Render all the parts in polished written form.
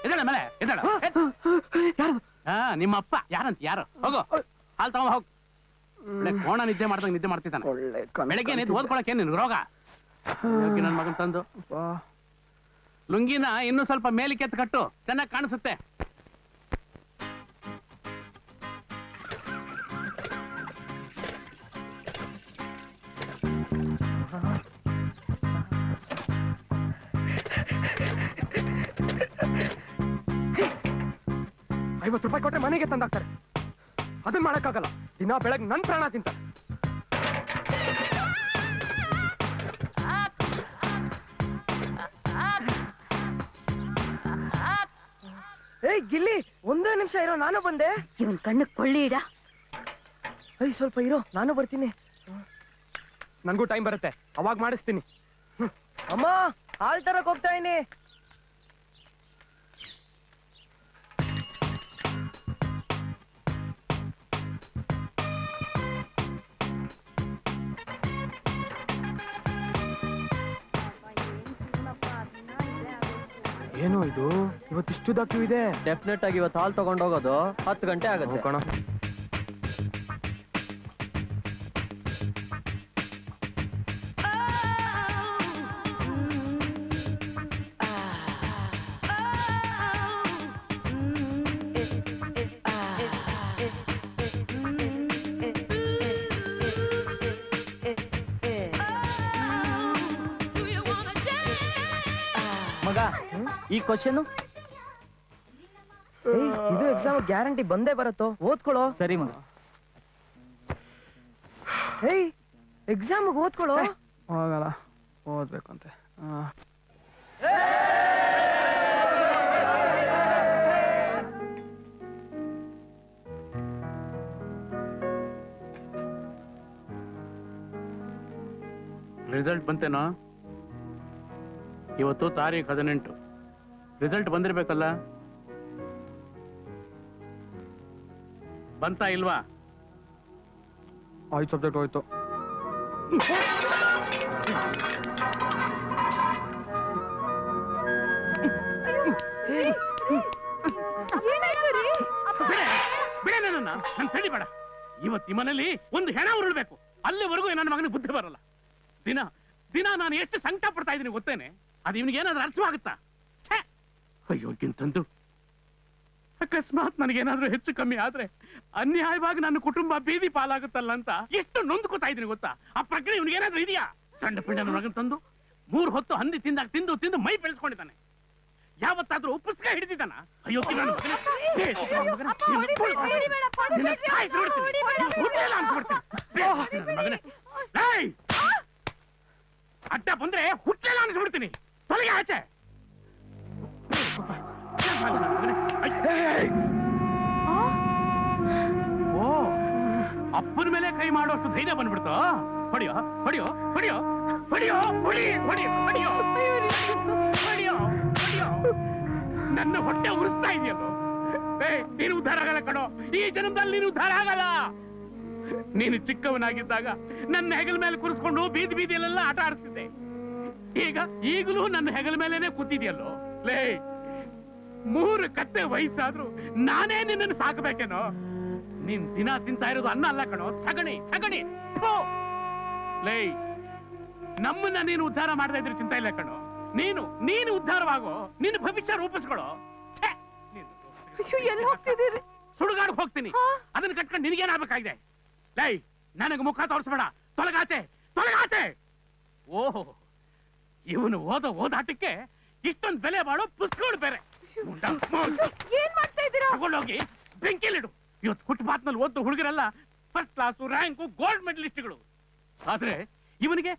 ಎದ್ದೇಳ ಮೇಲೆ ಎದ್ದೇಳ. ನಿಮ್ಮಪ್ಪ ಯಾರಂತ ಯಾರು? ಹೋಗು ಹಾಲು ತಗೊಂಡ್ ಹೋಗ್. ಕೋಣ ನಿದ್ದೆ ಮಾಡ್ದಂಗ ನಿದ್ದೆ ಮಾಡ್ತಿದ್ದಾನೆ. ಬೆಳಗ್ಗೆ ನಿಂತು ಓದ್ಕೊಳಕ್ಕೆ ನಿನ್ ರೋಗ. ನನ್ ಮಗನ್ ತಂದು ಲುಂಗಿನ ಇನ್ನೂ ಸ್ವಲ್ಪ ಮೇಲಿಕ್ಕೆ ಎತ್ತು ಕಟ್ಟು, ಚೆನ್ನಾಗಿ ಕಾಣಿಸುತ್ತೆ. ₹50 ಕೊಟ್ರೆ ಮನೆಗೆ ತಂದಾಕ್ತಾರೆ. ಅದನ್ನ ಮಾಡಕ್ಕಾಗಲ್ಲ. ದಿನ ಬೆಳಗ್ಗೆ ನನ್ ಪ್ರಾಣ ತಿಂತಾರೆ. ಏಯ್ ಗಿಲ್ಲಿ, ಒಂದೇ ನಿಮಿಷ ಇರೋ, ನಾನು ಬಂದೆ. ಇವನ್ ಕಣ್ಣು ಕೊಳ್ಳಿ ಇಡ. ಸ್ವಲ್ಪ ಇರೋ, ನಾನು ಬರ್ತೀನಿ. ನನ್ಗೂ ಟೈಮ್ ಬರುತ್ತೆ, ಅವಾಗ ಮಾಡಿಸ್ತೀನಿ. ಅಮ್ಮ, ಹಾಲ್ ತರಕ್ ಹೋಗ್ತಾ ಇದೀನಿ. ಏನೋ ಇದು, ಇವತ್ತಿಷ್ಟು ಕ್ಯೂ ಇದೆ. ಡೆಫಿನೆಟ್ ಆಗಿ ಇವತ್ತು ಹಾಲ್ ತಗೊಂಡೋಗೋದು 10 ಗಂಟೆ ಆಗುತ್ತೆ ಕಣ. ಮಗ, ಈ ಕ್ವಶನ್ ಇದು ಎಕ್ಸಾಮ್ ಗ್ಯಾರಂಟಿ ಬಂದೇ ಬರುತ್ತೋ, ಓದ್ಕೊಳ್ಳೋ. ಸರಿ ಮಗ. ಏಯ್, ಎಕ್ಸಾಮ್ ಓದ್ಕೊಳ್ಳೋ. ಹೋಗಲ್ಲ, ಓದ್ಬೇಕಂತೆ. ರಿಸಲ್ಟ್ ಬಂತೇನೋ? ಇವತ್ತು ತಾರೀಖು 18. ರಿಸಲ್ಟ್ ಬಂದಿರ್ಬೇಕಲ್ಲ? ಬಂತಾ ಇಲ್ವಾ? 5 ಸಬ್ಜೆಕ್ಟ್ ಹೋಯ್ತು. ಬಿಡ ನನ್ನ ತಡಿಬೇಡ. ಇವತ್ತು ಈ ಮನೇಲಿ ಒಂದು ಹೆಣ ಉರುಳ್ಬೇಕು. ಅಲ್ಲಿವರೆಗೂ ನನ್ನ ಮಗನಿಗೆ ಬುದ್ಧಿ ಬರಲ್ಲ. ದಿನ ದಿನ ನಾನು ಎಷ್ಟು ಸಂಕಟ ಪಡ್ತಾ ಇದ್ದೀನಿ ಗೊತ್ತೇನೆ? ಅದು ಇವನಿಗೆ ಏನಾದ್ರೂ ಅರ್ಥವಾಗುತ್ತಾ? ಅಯ್ಯೋಗಿಂತಂದು ಅಕಸ್ಮಾತ್ ನನಗೇನಾದ್ರೂ ಹೆಚ್ಚು ಕಮ್ಮಿ ಆದ್ರೆ ಅನ್ಯಾಯವಾಗಿ ನನ್ನ ಕುಟುಂಬ ಬೀದಿ ಪಾಲಾಗುತ್ತಲ್ಲ ಅಂತ ಎಷ್ಟು ನೊಂದ್ಕೋತಾ ಇದ್ದೀನಿ ಗೊತ್ತಾ? ಆ ಪ್ರಜ್ಞೆ ಇವನಿಗೆ ಏನಾದ್ರೂ ಇದೆಯಾ? ಗಂಡ ಪಿಂಡ ಮಗನ್ ತಂದು 3 ಹೊತ್ತು ಹಂದಿ ತಿಂದಾಗ ತಿಂದು ತಿಂದು ಮೈ ಬೆಳೆಸ್ಕೊಂಡಿದ್ದಾನೆ. ಯಾವತ್ತಾದ್ರೂ ಪುಸ್ತಕ ಹಿಡಿದಿದ್ದಾನ? ಅಯ್ಯೋ ಅಡ್ಡ ಬಂದ್ರೆ ಹುಟ್ಟೆಲ್ಲ ಅನ್ಸ್ಬಿಡ್ತೀನಿ. ತೊಲಗೆ ಆಚೆ. ಓ, ಅಪ್ಪನ ಮೇಲೆ ಕೈ ಮಾಡೋಷ್ಟು ಧೈರ್ಯ ಬಂದ್ಬಿಡ್ತು. ಹೊಡಿಯೋ ಹೊಡಿಯೋ ಹೊಡಿಯೋ ಹೊಡಿಯೋ ಹೊಡಿ ಹೊಡಿ ಹೊಡಿಯೋ ಹೊಡಿಯೋ ಹೊಡಿಯೋ. ನನ್ನ ಹೊಟ್ಟೆ ಉರಿಸ್ತಾ ಇದೆಯಲ್ಲೋ. ನೀನು ಉದ್ಧಾರ ಆಗಲ್ಲ ಕಣೋ. ಈ ಜನ್ಮದಲ್ಲಿ ನೀನು ಉದ್ಧಾರ ಆಗಲ್ಲ. ನೀನು ಚಿಕ್ಕವನಾಗಿದ್ದಾಗ ನನ್ನ ಹೆಗಲ ಮೇಲೆ ಕೂರಿಸ್ಕೊಂಡು ಬೀದಿ ಬೀದಿಯಲ್ಲೆಲ್ಲ ಆಟ ಆಡ್ತಿದ್ದೆ. ಈಗಲೂ ನನ್ನ ಹೆಗಲ ಮೇಲೇನೆ ಕೂತಿದ್ಯಲ್ಲೋ. ಲೇ, 3 ಕತ್ತೆ ವಯಸ್ಸಾದ್ರು ನಾನೇ ನಿನ್ನನ್ನು ಸಾಕಬೇಕೇನೋ? ನೀನ್ ದಿನ ತಿಂತಾ ಇರೋದು ಅನ್ನ ಅಲ್ಲ ಕಣೋ, ಸಗಣಿ ಸಗಣಿ. ಲೇ, ನಮ್ಮನ್ನ ನೀನು ಉದ್ಧಾರ ಮಾಡದೇ ಇದ್ರೆ ಚಿಂತ ಇಲ್ಲ ಕಣೋ. ನೀನು ಉದ್ಧಾರವಾಗೋ, ನಿನ್ನ ಭವಿಷ್ಯ ರೂಪಿಸ್ಕೊಳೋ. ಸುಡುಗಾಡ್ ಹೋಗ್ತೀನಿ. ಅದನ್ನ ಕಟ್ಕೊಂಡು ನಿನಗೇನಾಗಬೇಕಾಗಿದೆ? ಲೈ, ನನಗೆ ಮುಖ ತೋರಿಸ್ಬೇಡ. ತೊಲಗಾಚೆ ತೊಲಗಾಚೆ. ಓಹೋ, ಇವನು ಓದಾಟಕ್ಕೆ ಇಷ್ಟೊಂದು ಬೆಲೆ ಮಾಡೋ ಪುಸ್ತಕಗಳು ಬೇರೆ. ಏನ್ ಮಾಡ್ತಾ ಇದ್ದೀರಾ? ತಗೊಂಡೋಗಿ ಬೆಂಕಿಲಿಡು. ಇವತ್ತು ಫುಟ್ಪಾತ್ ಓದ್ದು ಹುಡುಗರೆಲ್ಲ ಫಸ್ಟ್ ಕ್ಲಾಸು, ರ್ಯಾಂಕು, ಗೋಲ್ಡ್ ಮೆಡಲಿಸ್ಟ್ಗಳು. ಆದ್ರೆ ಇವನಿಗೆ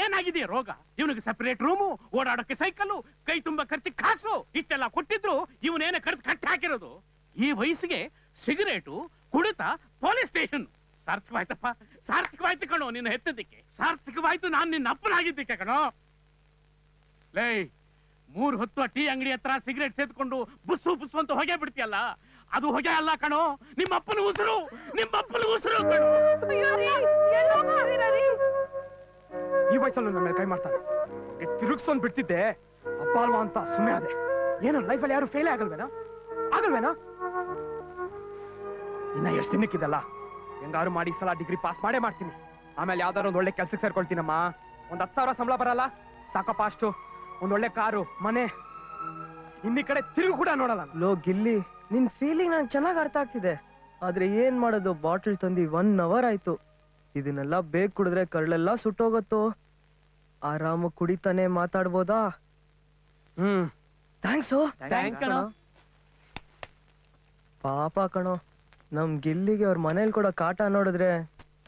ಏನಾಗಿದೆಯಾ ರೋಗ? ಇವನಿಗೆ ಸಪರೇಟ್ ರೂಮು, ಓಡಾಡೋಕೆ ಸೈಕಲ್, ಕೈ ತುಂಬಾ ಖರ್ಚು ಕಾಸು ಇಷ್ಟೆಲ್ಲ ಕೊಟ್ಟಿದ್ರು ಇವನೇನೇ ಕಟ್ಟಿ ಹಾಕಿರೋದು. ಈ ವಯಸ್ಸಿಗೆ ಸಿಗರೇಟು, ಕುಡಿತ, ಪೊಲೀಸ್ ಸ್ಟೇಷನ್. ಸಾರ್ಥಕವಾಯ್ತಪ್ಪ, ಸಾರ್ಥಕವಾಯ್ತು ಕಣೋ ನಿನ್ನ ಹೆತ್ತದಕ್ಕೆ. ಸಾರ್ಥಕವಾಯ್ತು ನಾನು ನಿನ್ನ ಅಪ್ಪನಾಗಿದ್ದಕ್ಕೆ ಕಣೋ. ಲೇ, 3 ಹೊತ್ತು ಟೀ ಅಂಗಡಿ ಹತ್ರ ಸಿಗರೇಟ್ ಸೇದ್ಕೊಂಡು ಬುಸ್ಸು ಬುಸ್ಸು ಅಂತ ಹೊಗೆ ಬಿಡ್ತೀಯಲ್ಲ, ಅದು ಹೊಗೆ ಅಲ್ಲ ಕಣೋ, ನಿಮ್ಮಪ್ಪನ ಉಸಿರು. ನಿಮ್ಮಪ್ಪನ ಉಸಿರು ಕಣೋ. ಈ ವಯಸ್ಸಲ್ಲೂ ನನ್ನ ಮೇಲೆ ಕೈ ಮಾಡ್ತಾನೆ. ತಿರುಗಿಸ್ಕೊಂಡ್ ಬಿಡ್ತಿದ್ದೆ ಅಪ್ಪ ಅಲ್ವಾ ಅಂತ ಸುಮ್ಮನೆ ಅದೇ. ಏನು ಲೈಫಲ್ಲಿ ಯಾರು ಫೇಲೇ ಆಗಲ್ವೇನೋ ಇನ್ನ ಎಷ್ಟು ದಿನಕ್ಕಿದಲ್ಲ, ಹೆಂಗಾರು ಮಾಡಿ ಸಲ ಡಿಗ್ರಿ ಪಾಸ್ ಮಾಡೇ ಮಾಡ್ತೀನಿ. ಆಮೇಲೆ ಯಾವ್ದಾರು ಒಂದ್ ಒಳ್ಳೆ ಕೆಲ್ಸಕ್ಕೆ ಸೇರ್ಕೊಳ್ತೀನಮ್ಮ. ಒಂದ್ 10,000 ಸಂಬಳ ಬರಲ್ಲ ಸಾಕಪ್ಪ, ಅಷ್ಟು ಒಂದ್ ಒಳ್ಳೆ ಕಾರು ಮನೆ, ಇನ್ನಿ ಕಡೆ ತಿರುಗು ಕೂಡ ನೋಡಲ್ಲ. ಲೋ ಗಿಲ್ಲಿ, ನಿನ್ ಫೀಲಿಂಗ್ ನಂಗೆ ಚೆನ್ನಾಗಿ ಅರ್ಥ ಆಗ್ತಿದೆ. ಆದ್ರೆ ಏನ್ ಮಾಡೋದು, ಬಾಟಲ್ ತಂದಿ 1 hour ಆಯ್ತು. ಇದನ್ನೆಲ್ಲ ಬೇಗ ಕುಡಿದ್ರೆ ಕರಳೆಲ್ಲ ಸುಟ್ಟೋಗತ್ತೋ. ಆರಾಮ ಕುಡಿತಾನೆ ಮಾತಾಡ್ಬೋದಾ? ಥ್ಯಾಂಕ್ಸು. ಪಾಪ ಕಣೋ, ನಮ್ ಗಿಲ್ಲಿಗೆ ಅವ್ರ ಮನೇಲಿ ಕೂಡ ಕಾಟ ನೋಡಿದ್ರೆ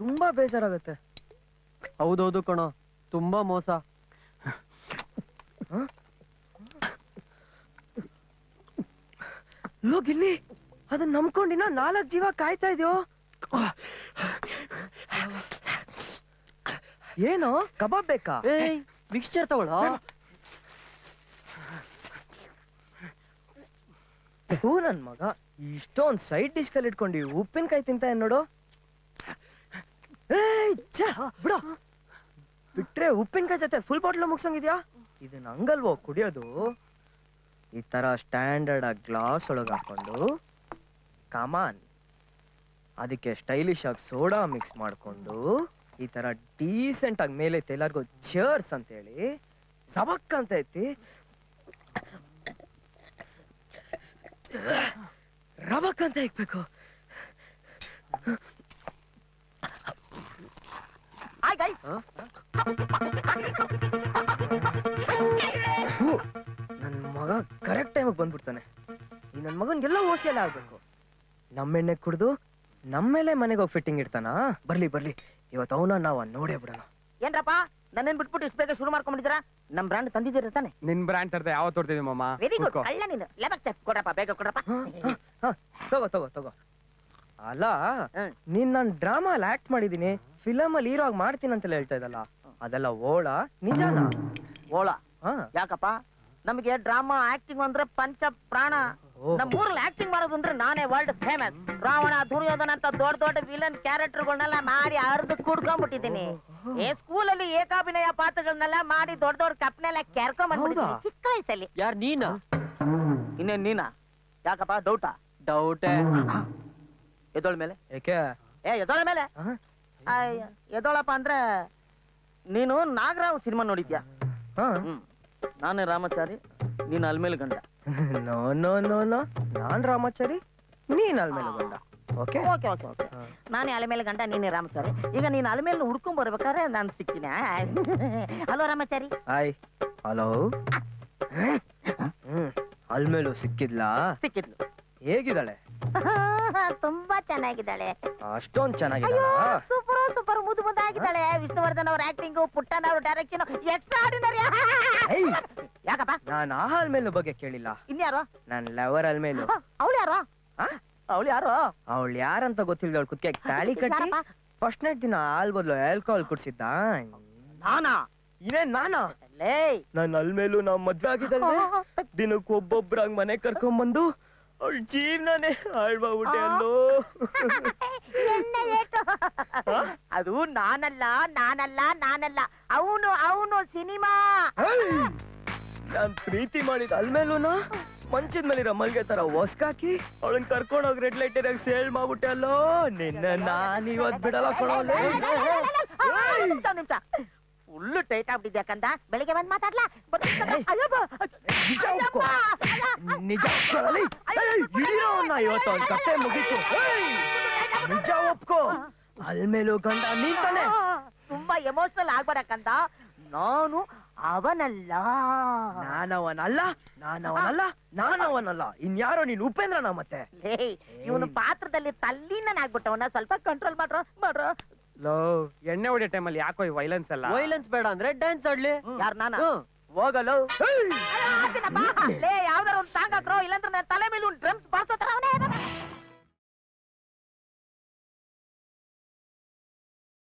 ತುಂಬಾ ಬೇಜಾರಾಗತ್ತೆ. ಹೌದೌದು ಕಣೋ, ತುಂಬಾ ಮೋಸ. ಲೋ ಗಿಲ್ಲಿ, ಅದನ್ನ ನಂಬ್ಕೊಂಡಿನ 4 ಜೀವ ಕಾಯ್ತಾ ಇದೆಯೋ. ಏನೋ ಕಬಾಬ್ ಬೇಕಾ? ಮಿಕ್ಸ್ಚರ್ ತಗೊಳ್ಳೋ. ಹೂ ನನ್ ಮಗ, ಇಷ್ಟೊಂದ್ ಸೈಡ್ ಡಿಶ್ ಕಲ್ಲಿ ಇಟ್ಕೊಂಡು ಉಪ್ಪಿನಕಾಯಿ ತಿಂತ ನೋಡು. ಬಿಡೋ, ಬಿಟ್ರೆ ಉಪ್ಪಿನಕಾಯಿ ಜೊತೆ ಫುಲ್ ಬಾಟ್ಲ್ ಮುಗ್ಸಂಗಿದ್ಯಾ? ಇದನ್ನ ಹಂಗಲ್ವೋ ಕುಡಿಯೋದು. ಈ ತರ ಸ್ಟ್ಯಾಂಡರ್ಡ್ ಆಗಿ ಗ್ಲಾಸ್ ಒಳಗೆ ಹಾಕೊಂಡು ಕಮಾನ್, ಅದಕ್ಕೆ ಸ್ಟೈಲಿಶ್ ಆಗಿ ಸೋಡಾ ಮಿಕ್ಸ್ ಮಾಡ್ಕೊಂಡು ಈ ತರ ಡೀಸೆಂಟ್ ಆಗಿ ಮೇಲೆ ಎಲ್ಲರಿಗೂ ಚೇರ್ಸ್ ಅಂತ ಹೇಳಿ ಸಬಕ್ ಅಂತ ಐತಿ ರಬಕ್ ಅಂತ ಇಕ್ಬೇಕು. ನನ್ ಮಗ ಕರೆಕ್ಟ್ ಟೈಮಿಗೆ ಬಂದ್ಬಿಡ್ತಾನೆ. ಈ ನನ್ ಮಗನ್ಗೆಲ್ಲ ಓಸಿಯಲ್ಲ ಆಗ್ಬೇಕು. ನಮ್ಮೆಣ್ಣೆ ಕುಡ್ದು ನಮ್ಮೇಲೆ ಮನೆಗೆ ಹೋಗಿ ಫಿಟ್ಟಿಂಗ್ ಇಡ್ತಾನ. ಬರ್ಲಿ ಇವತ್ತು ಅವನ ನಾವ್ ನೋಡೇ ಬಿಡೋಣ. ಏನ್ರಪ್ಪ ನನ್ನೇನ್ ಬಿಟ್ಬಿಟ್ಟು ಇಷ್ಟು ಬೇಗ ಶುರು ಮಾಡ್ಕೊಂಡಿದ್ದೀರಾ? ನಮ್ ಬ್ರಾಂಡ್ ತಂದಿದ್ದೀರ ತಾನೆ? ನಿನ್ ಬ್ರ್ಯಾಂಡ್ ತರದೆ ಯಾವತ್ತು ತೋರ್ತಿದ್ವಿ ಮಾಮ. Very good. ಅಲ್ಲ ನೀನು ಲೆಮಕ್ ಚೆಕ್ ಕೊಡಪ್ಪ, ಬೇಗ ಕೊಡಪ್ಪ. ತಗೋ. ಅಲ್ಲ, ನೀನ್ ನಾನ್ ಡ್ರಾಮಾ ಅಲ್ಲಿ ಆಕ್ಟ್ ಮಾಡಿದೀನಿ, ಫಿಲಮ್ ಅಲ್ಲಿ ಹೀರೋ ಆಗಿ ಮಾಡ್ತೀನಿ ಅಂತೆಲ್ಲ ಹೇಳ್ತಾ ಇದ್ದಲ್ಲ, ಅದೆಲ್ಲ ಓಳ ನಿಜಾನ? ಓಳ ಯಾಕಪ್ಪ? ನಮಗೆ ಡ್ರಾಮಾ ಆಕ್ಟಿಂಗ್ ಅಂದ್ರೆ ಪಂಚ ಪ್ರಾಣ. ನಮ್ ಊರಲ್ಲಿ ಆಕ್ಟಿಂಗ್ ಮಾಡೋದು ಅಂದ್ರೆ ನಾನೇ ವರ್ಲ್ಡ್ ಫೇಮಸ್. ರಾವಣ, ದುರ್ಯೋಧನ ಅಂತ ದೊಡ್ಡ ವಿಲನ್ ಕ್ಯಾರೆಕ್ಟರ್ಗಳನ್ನೆಲ್ಲ ಮಾಡಿ ಅರ್ಧ ಕುಡ್ಕೊಂಡ್ಬಿಟ್ಟಿದ್ದೀನಿ. ಸ್ಕೂಲಲ್ಲಿ ಏಕಾಭಿನಯ ಪಾತ್ರಗಳನ್ನೆಲ್ಲ ಮಾಡಿ ದೊಡ್ಡ ಕಪ್ನೆಲ್ಲ ಕೆರ್ಕೊಂಡ್ಬಿಟ್ಟಿದ್ದೀನಿ ಚಿಕ್ಕ ವಯಸ್ಸಲ್ಲಿ. ಯಾರ್ ನೀನಾ? ಇನ್ನೇನ್ ನೀನಾ? ಯಾಕಪ್ಪ ಡೌಟಾ? ಡೌಟೇ. ಎದೋಳ ಮೇಲೆ? ಏಕೆ? ಎದೋಳ ಮೇಲೆ ಎದೋಳಪ್ಪ ಅಂದ್ರೆ ನೀನು ನಾಗರಾವ್ ಸಿನಿಮಾ ನೋಡಿದ್ಯಾ? ನಾನೇ ರಾಮಚಾರಿ, ನೀನ್ ಅಲ್ಮೇಲೆ ಗಂಡ. ನೋ ನೋ ನೋ ನೋ, ನಾನ್ ರಾಮಚಾರಿ, ನೀನ್ ಅಲ್ಮೇಲೆ ಗಂಡ. Okay okay okay okay. ನಾನೇ ಅಲೆಮೇಲೆ ಗಂಡ, ನೀನೇ ರಾಮಚಾರಿ. ಈಗ ನೀನ್ ಅಲೆಮೇಲೆ ಹುಡ್ಕೊಂಡ್ ಬರ್ಬೇಕಾದ್ರೆ ನಾನು ಸಿಕ್ಕಿನ. Hello Ramachari. Hi. Hello. Almelu ಸಿಕ್ಕಿದ್ಲಾ? ಸಿಕ್ಕಿದ್ಲು. ಹೇಗಿದ್ದಾಳೆ? ತುಂಬಾ ಚೆನ್ನಾಗಿದ್ದಾಳೆ. ಅಷ್ಟೊಂದ್ ಚೆನ್ನಾಗಿದ್ದಾಳ? ಸೂಪರ್ ಮುದ್ದಾಗಿದ್ದಾಳೆ. ವಿಷ್ಣುವರ್ಧನ್ ಅವ್ರ ಆಕ್ಟಿಂಗ್, ಪುಟ್ಟಣ್ಣ ಅವ್ರ ಡೈರೆಕ್ಷನ್ ಎಕ್ಸ್ಟ್ರಾರ್ಡಿನರಿ. ಯಾಕಪ್ಪ? ನಾನ್ ಆ ಅಲ್ಮೇಲು ಬಗ್ಗೆ ಕೇಳಿಲ್ಲ. ಇನ್ಯಾರು? ನಾನ್ ಲವರ್ ಅಲ್ಮೇಲು. ಅವಳು ಯಾರು? ಅವಳು ಯಾರಂತ ಗೊತ್ತಿಲ್ದವಳು ಕುತ್ತಿಗೆ ತಾಳಿ ಕಟ್ಟಿ ಫಸ್ಟ್ ನೈಟ್ ದಿನ ಹಾಲ್ ಬದಲು ಆಲ್ಕೋಹಾಲ್ ಕುಡ್ಸಿದ್ದ. ನಾನಾ? ಇನ್ನೇನ್ ನಾನಾ? ನನ್ ಅಲ್ಮೇಲು ನಾವ್ ಮದ್ವೆ ಆಗಿದ್ದಲ್ವೇ, ದಿನಕ್ಕೆ ಒಬ್ಬೊಬ್ರಾಗ್ ಮನೆ ಕರ್ಕೊಂಡ್ಬಂದು ಅವಳ ಜೀವನನೇ ಹಾಳ್ಬಿಟ್ಟೆ ಅಲ್ಲೋ. ಅದು ನಾನಲ್ಲ. ಅವನು ಸಿನಿಮಾ. ನಾನ್ ಪ್ರೀತಿ ಮಾಡಿದ ಅಲ್ಮೇಲೂನಾ ಮಂಚದ ಮೇಲಿರೋ ಮಲ್ಗೆ ತರ ಹೊಸ್ಕಾಕಿ ಅವಳನ್ ಕರ್ಕೊಂಡೋಗಿ ರೆಡ್ ಲೈಟ್ ಏರಿಯಾಗ ಸೇಲ್ ಮಾಡ್ಬಿಟ್ಟೆ ಅಲ್ಲೋ. ನಿನ್ನ ನಾನ್ ಇವತ್ ಬಿಡಲ್ಲ ಕೊಡೋಲ್ಲ. ನಿಮಿಷ ಫುಲ್ಲು ಟೈಟ್ ಆಗ್ಬಿಟ್ಟಿದ್ಯಾ ಕಂದ? ಬೆಳಿಗ್ಗೆ ಬಂದ್ ಮಾತಾಡ್ಲಾ? ನಿಜ ಇವತ್ತು ಅವ್ನ ಕತೆ ಮುಗೀತು. ನಿಜ ಒಪ್ಕೋ, ಅಲ್ಮೇಲು ಗಂಡ ನೀನ್ ತಾನೆ. ತುಂಬಾ ಎಮೋಷನಲ್ ಆಗ್ಬೇಡಕ್ಕಂತ. ನಾನು ಅವನಲ್ಲ. ನಾನವನಲ್ಲ. ಇನ್ಯಾರೋ ನೀನ್ ಉಪೇಂದ್ರನ ಮತ್ತೆ? ಇವನು ಪಾತ್ರದಲ್ಲಿ ತಲ್ಲೀನಾಗ್ಬಿಟ್ಟವನ. ಸ್ವಲ್ಪ ಕಂಟ್ರೋಲ್ ಮಾಡ್ರೋ. ಲೋ, ಎಣ್ಣೆ ಹೊಡಿಯೋ ಟೈಮಲ್ಲಿ ಯಾಕೋ ಈ ವೈಲೆನ್ಸ್ ಅಲ್ಲ? ವೈಲೆನ್ಸ್ ಬೇಡ ಅಂದ್ರೆ ಡ್ಯಾನ್ಸ್ ಆಡ್ಲಿ. ಯಾರು? ನಾನ? ಹೋಗಲು ಯಾವ್ದಾರ ಒಂದ್ ಸಾಂಗ್ ಹಾಕ್ರೋ, ಇಲ್ಲಾಂದ್ರೆ ನನ್ನ ತಲೆ ಮೇಲೆ ಡ್ರಮ್ಸ್ ಬಾರ್ಸೋ ತರ ಅವನೇ.